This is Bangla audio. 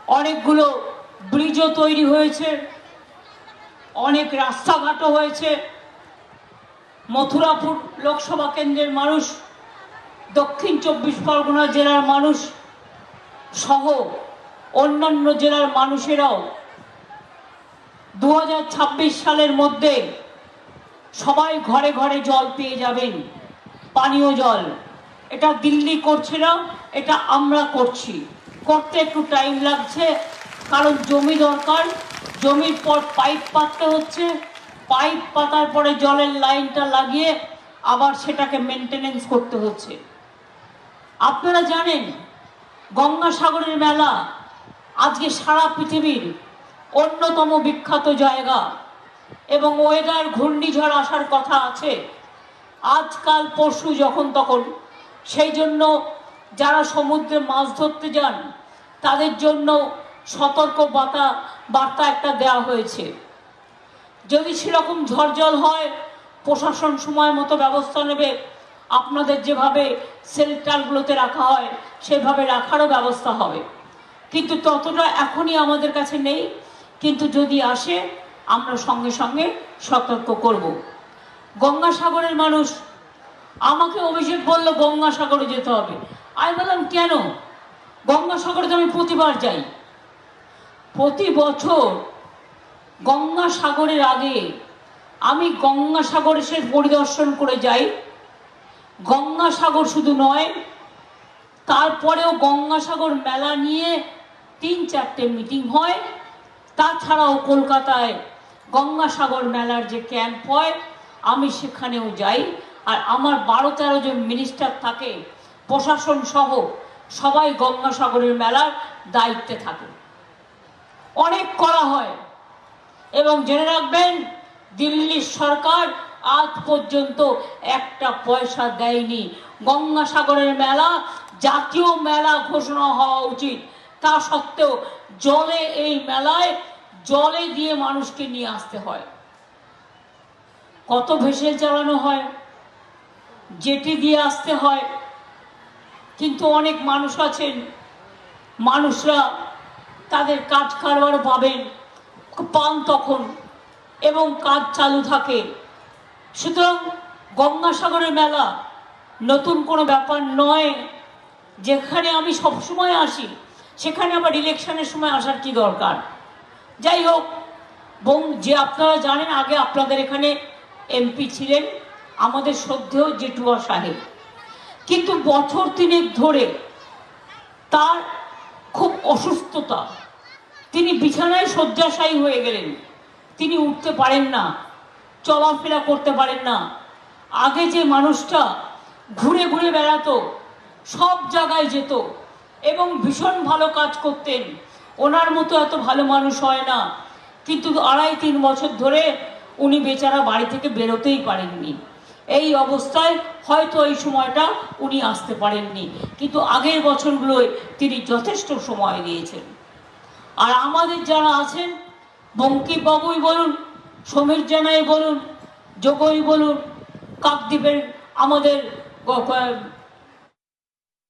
অনেকগুলো ব্রিজও তৈরি হয়েছে, অনেক রাস্তাঘাটও হয়েছে। মথুরাপুর লোকসভা কেন্দ্রের মানুষ, দক্ষিণ 24 পরগনা জেলার মানুষ সহ অন্যান্য জেলার মানুষেরাও 2026 সালের মধ্যে সবাই ঘরে ঘরে জল পেয়ে যাবেন, পানীয় জল। এটা দিল্লি করছে না, এটা আমরা করছি। করতে একটু টাইম লাগছে, কারণ জমি দরকার, জমির পর পাইপ পাততে হচ্ছে, পাইপ পাতার পরে জলের লাইনটা লাগিয়ে আবার সেটাকে মেনটেনেন্স করতে হচ্ছে। আপনারা জানেন গঙ্গাসাগরের মেলা আজকে সারা পৃথিবীর অন্যতম বিখ্যাত জায়গা, এবং ওয়েদার ঘূর্ণিঝড় আসার কথা আছে আজকাল পরশু যখন তখন। সেই জন্য যারা সমুদ্রে মাছ ধরতে যান তাদের জন্য সতর্ক বার্তা একটা দেওয়া হয়েছে। যদি সেরকম ঝড়জল হয় প্রশাসন সময় মতো ব্যবস্থা নেবে, আপনাদের যেভাবে শেল্টারগুলোতে রাখা হয় সেভাবে রাখারও ব্যবস্থা হবে। কিন্তু ততটা এখনই আমাদের কাছে নেই, কিন্তু যদি আসে আমরা সঙ্গে সঙ্গে সতর্ক করব। গঙ্গাসাগরের মানুষ আমাকে অভিষেক বলল গঙ্গাসাগরে যেতে হবে। আমি বললাম কেন? গঙ্গাসাগরে তো আমি প্রতিবার যাই, প্রতি বছর গঙ্গাসাগরের আগে আমি গঙ্গাসাগর এসে পরিদর্শন করে যাই। গঙ্গাসাগর শুধু নয়, তারপরেও গঙ্গাসাগর মেলা নিয়ে 3-4টে মিটিং হয়। তাছাড়াও কলকাতায় গঙ্গাসাগর মেলার যে ক্যাম্প হয় আমি সেখানেও যাই। আর আমার 12-13 জন মিনিস্টার থাকে, প্রশাসন সহ সবাই গঙ্গাসাগরের মেলার দায়িত্বে থাকে। অনেক করা হয়, এবং জেনে রাখবেন দিল্লির সরকার আজ পর্যন্ত একটা পয়সা দেয়নি। গঙ্গাসাগরের মেলা জাতীয় মেলা ঘোষণা হওয়া উচিত, তা সত্ত্বেও জলে এই মেলায় জলে দিয়ে মানুষকে নিয়ে আসতে হয়। কত ভেসেল চালানো হয়, জেটি দিয়ে আসতে হয়। কিন্তু অনেক মানুষ আছেন, মানুষরা তাদের কাজ কারবার পান তখন, এবং কাজ চালু থাকে। সুতরাং গঙ্গাসাগরের মেলা নতুন কোনো ব্যাপার নয়। যেখানে আমি সবসময় আসি সেখানে আবার ইলেকশনের সময় আসার কি দরকার? যাই হোক, যে আপনারা জানেন আগে আপনাদের এখানে এমপি ছিলেন আমাদের শ্রদ্ধেয় জেঠুয়া সাহেব, কিন্তু বছর 3 ধরে তার খুব অসুস্থতা, তিনি বিছানায় শয্যাশায়ী হয়ে গেলেন। তিনি উঠতে পারেন না, চলাফেরা করতে পারেন না। আগে যে মানুষটা ঘুরে ঘুরে বেড়াতো, সব জায়গায় যেত এবং ভীষণ ভালো কাজ করতেন, ওনার মতো এত ভালো মানুষ হয় না। কিন্তু 2.5-3 বছর ধরে উনি বেচারা বাড়ি থেকে বেরোতেই পারেননি। এই অবস্থায় হয়তো এই সময়টা উনি আসতে পারেননি, কিন্তু আগের বছরগুলোয় তিনি যথেষ্ট সময় দিয়েছেন। আর আমাদের যারা আছেন, বঙ্কিমবাবুই বলুন, সমীর জানাই বলুন, যোগই বলুন, কাকদ্বীপের আমাদের